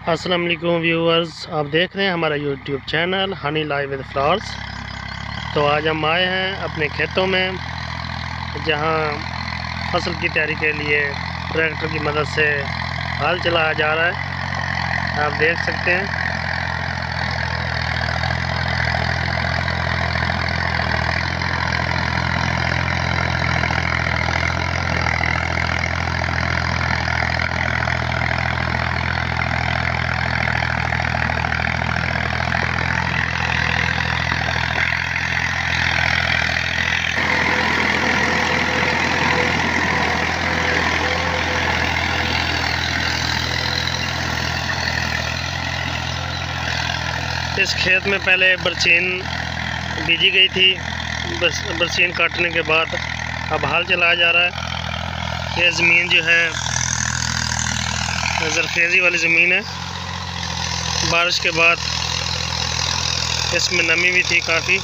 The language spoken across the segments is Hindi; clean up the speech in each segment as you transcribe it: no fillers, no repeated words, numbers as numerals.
अस्सलाम वालेकुम व्यूअर्स, आप देख रहे हैं हमारा YouTube channel Honey live with flowers. तो आज हम आए हैं अपने खेतों में, जहां फसल की तैयारी के लिए ट्रैक्टर की मदद से हल चलाया जा रहा है। आप देख सकते हैं। इस खेत में पहले बरसीन बीजी गई थी। बरसीन काटने के बाद अब हल चलाया जा रहा है। ये ज़मीन जो है ज़रखेज़ी वाली ज़मीन है। बारिश के बाद इसमें नमी भी थी काफ़ी।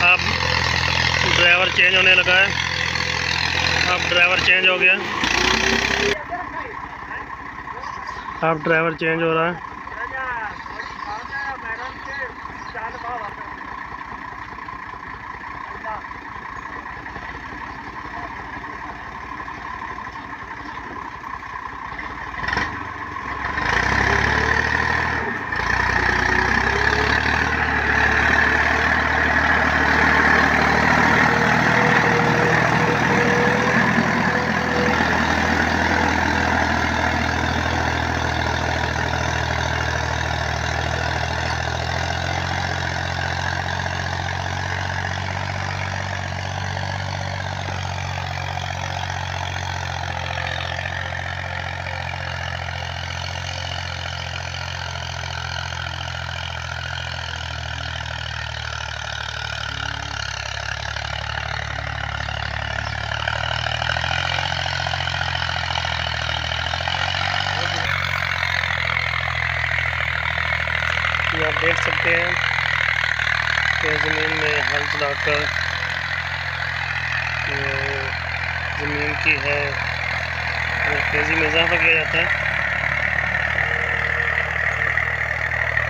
अब ड्राइवर चेंज होने लगा है। अब ड्राइवर चेंज हो गया। अब ड्राइवर चेंज हो रहा है। ये आप देख सकते हैं कि ज़मीन में हल चलाकर ज़मीन की है तेज़ी में इजाफा किया जाता है।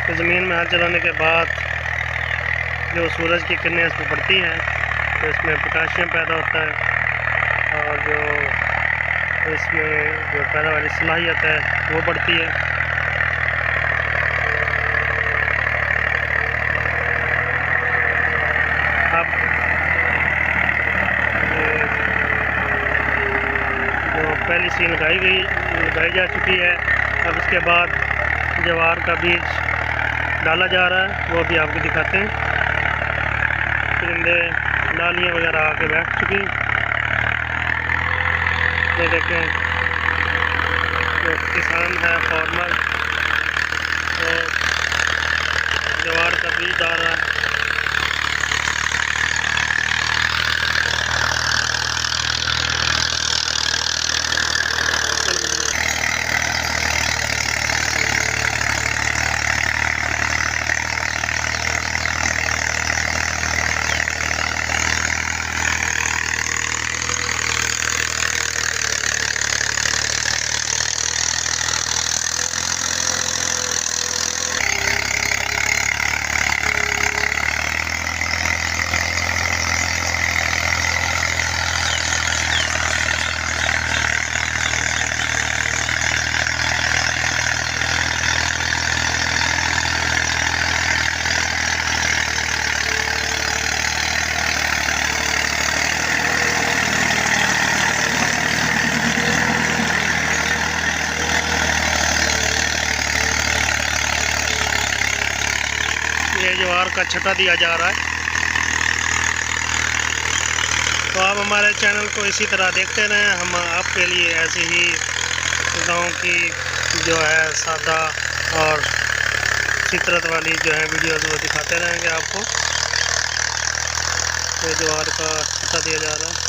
तो ज़मीन में हल चलाने के बाद जो सूरज की किरणें इस पर पड़ती हैं तो इसमें पोटाशियम पैदा होता है, और जो इसमें जो पैदावार की सलाहियत है वो बढ़ती है। अब जो पहली सीन लगाई जा चुकी है। अब इसके बाद ज्वार का बीज डाला जा रहा है, वो भी आपको दिखाते हैं। परिंदे नालियाँ वगैरह आके बैठ चुकी। ये देखें, जो किसान है फार्मर, तो ज्वार का बीज डाल रहा है। ज्वार का छटा दिया जा रहा है। तो आप हमारे चैनल को इसी तरह देखते रहें, हम आपके लिए ऐसे ही गांव की जो है सादा और फितरत वाली जो है वीडियोस वो दिखाते रहेंगे आपको। तो ज्वार का छटा दिया जा रहा है।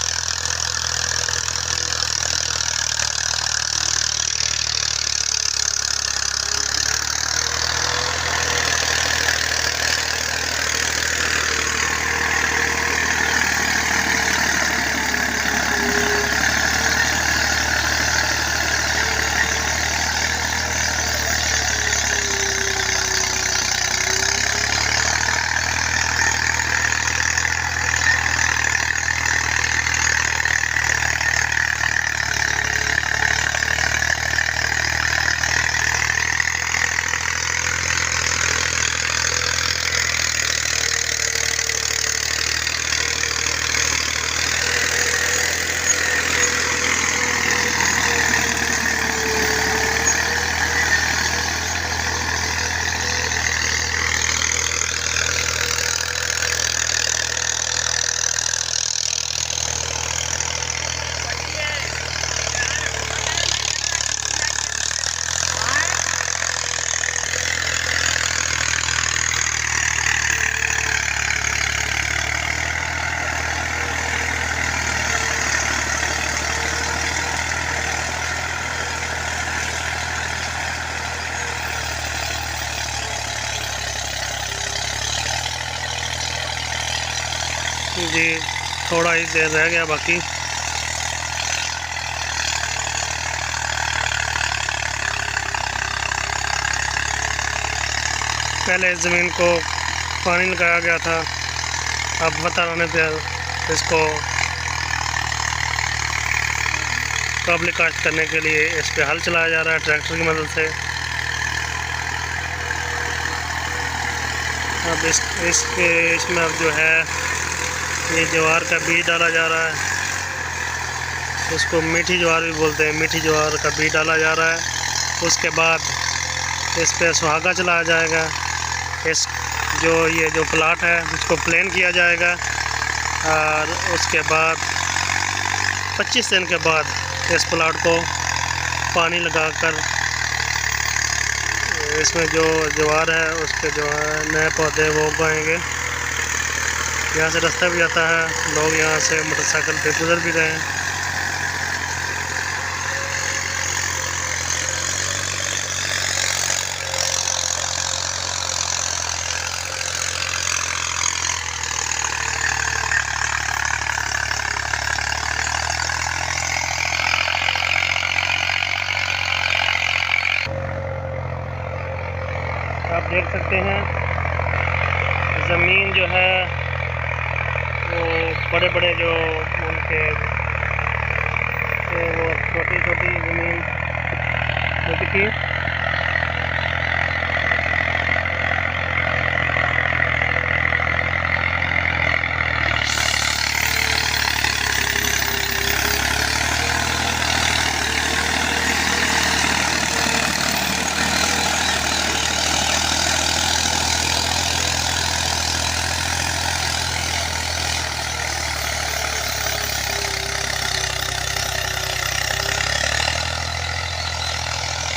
जी थोड़ा ही देर रह गया बाकी। पहले ज़मीन को पानी लगाया गया था, अब बता आने पर इसको काबिल काश्त करने के लिए इस पे हल चलाया जा रहा है ट्रैक्टर की मदद से। अब इसमें अब जो है ये ज्वार का बीज डाला जा रहा है। इसको मीठी ज्वार भी बोलते हैं, मीठी ज्वार का बीज डाला जा रहा है। उसके बाद इस पे सुहागा चलाया जाएगा। इस जो प्लाट है इसको प्लेन किया जाएगा और उसके बाद 25 दिन के बाद इस प्लाट को पानी लगाकर इसमें जो ज्वार है उसके जो है नए पौधे वो उगाएंगे। यहाँ से रास्ता भी जाता है, लोग यहाँ से मोटरसाइकिल पे गुजर भी गए हैं। आप देख सकते हैं ज़मीन जो है वो बड़े बड़े जो उनके वो छोटी छोटी ज़मीन होती थी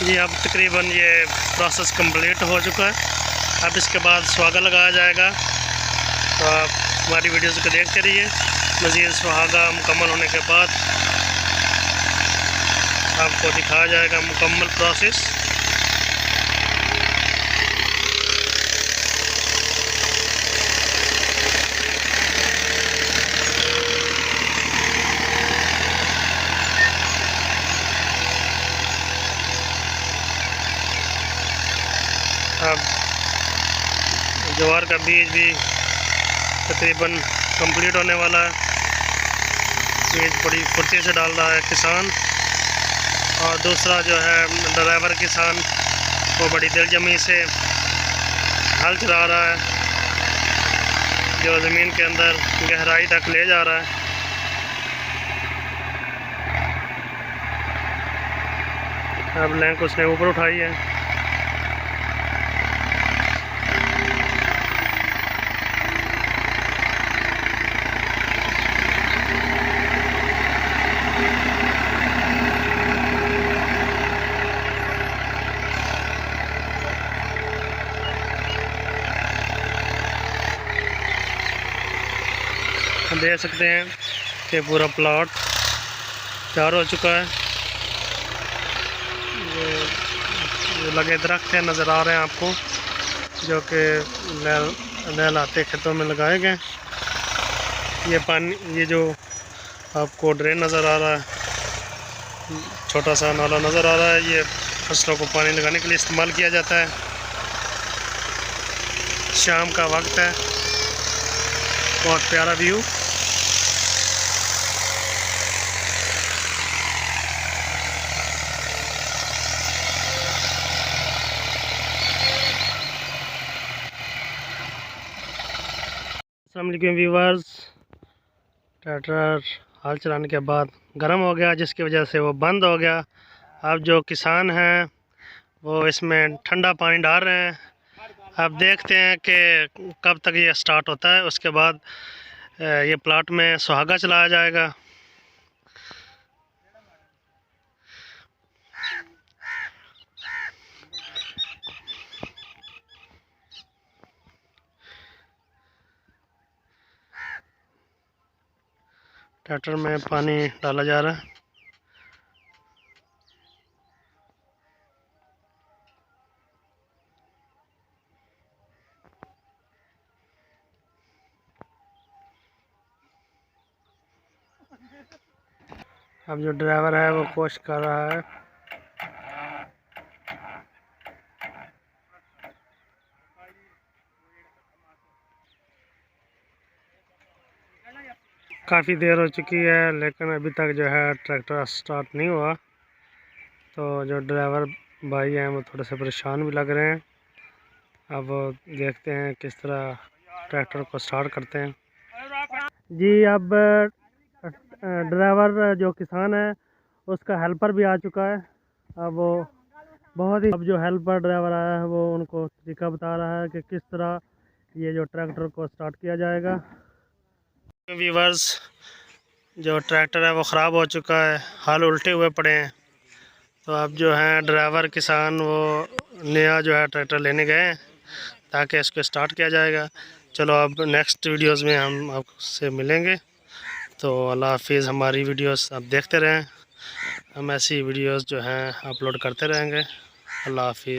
जी। अब तकरीबन ये प्रोसेस कंप्लीट हो चुका है। अब इसके बाद सुहागा लगाया जाएगा। तो आप हमारी वीडियोज़ को देखते रहिए। मज़ीद सुहागा मुकम्मल होने के बाद आपको दिखाया जाएगा मुकम्मल प्रोसेस। अब ज्वार का बीज भी तकरीबन कंप्लीट होने वाला है। बीज बड़ी फुर्ती से डाल रहा है किसान, और दूसरा जो है ड्राइवर किसान वो बड़ी दिलजमी से हल चला रहा है, जो ज़मीन के अंदर गहराई तक ले जा रहा है। अब लैंक उसने ऊपर उठाई है। देख सकते हैं कि पूरा प्लॉट तैयार हो चुका है। ये लगे दरख्त हैं नज़र आ रहे हैं आपको, जो कि लहलाते खेतों में लगाए गए। ये पानी, ये जो आपको ड्रेन नज़र आ रहा है, छोटा सा नाला नज़र आ रहा है, ये फसलों को पानी लगाने के लिए इस्तेमाल किया जाता है। शाम का वक्त है, बहुत प्यारा व्यू। अस्सलाम वालेकुम व्यूअर्स, ट्रैक्टर हाल चलाने के बाद गर्म हो गया, जिसकी वजह से वो बंद हो गया। अब जो किसान हैं वो इसमें ठंडा पानी डाल रहे हैं। अब देखते हैं कि कब तक ये स्टार्ट होता है। उसके बाद ये प्लाट में सुहागा चलाया जाएगा। ट्रैक्टर में पानी डाला जा रहा है। अब जो ड्राइवर है वो कोशिश कर रहा है। काफ़ी देर हो चुकी है लेकिन अभी तक जो है ट्रैक्टर स्टार्ट नहीं हुआ। तो जो ड्राइवर भाई हैं वो थोड़े से परेशान भी लग रहे हैं। अब देखते हैं किस तरह ट्रैक्टर को स्टार्ट करते हैं। जी, अब ड्राइवर जो किसान है उसका हेल्पर भी आ चुका है। अब वो बहुत ही, अब जो हेल्पर ड्राइवर आया है वो उनको तरीका बता रहा है कि किस तरह ये जो ट्रैक्टर को स्टार्ट किया जाएगा। व्यूअर्स, जो ट्रैक्टर है वो ख़राब हो चुका है, हाल उल्टे हुए पड़े हैं। तो अब जो है ड्राइवर किसान वो नया जो है ट्रैक्टर लेने गए हैं ताकि इसको स्टार्ट किया जाएगा। चलो अब नेक्स्ट वीडियोस में हम आपसे मिलेंगे। तो अल्लाह हाफिज़। हमारी वीडियोस आप देखते रहें, हम ऐसी वीडियोस जो हैं अपलोड करते रहेंगे। अल्लाह हाफिज़।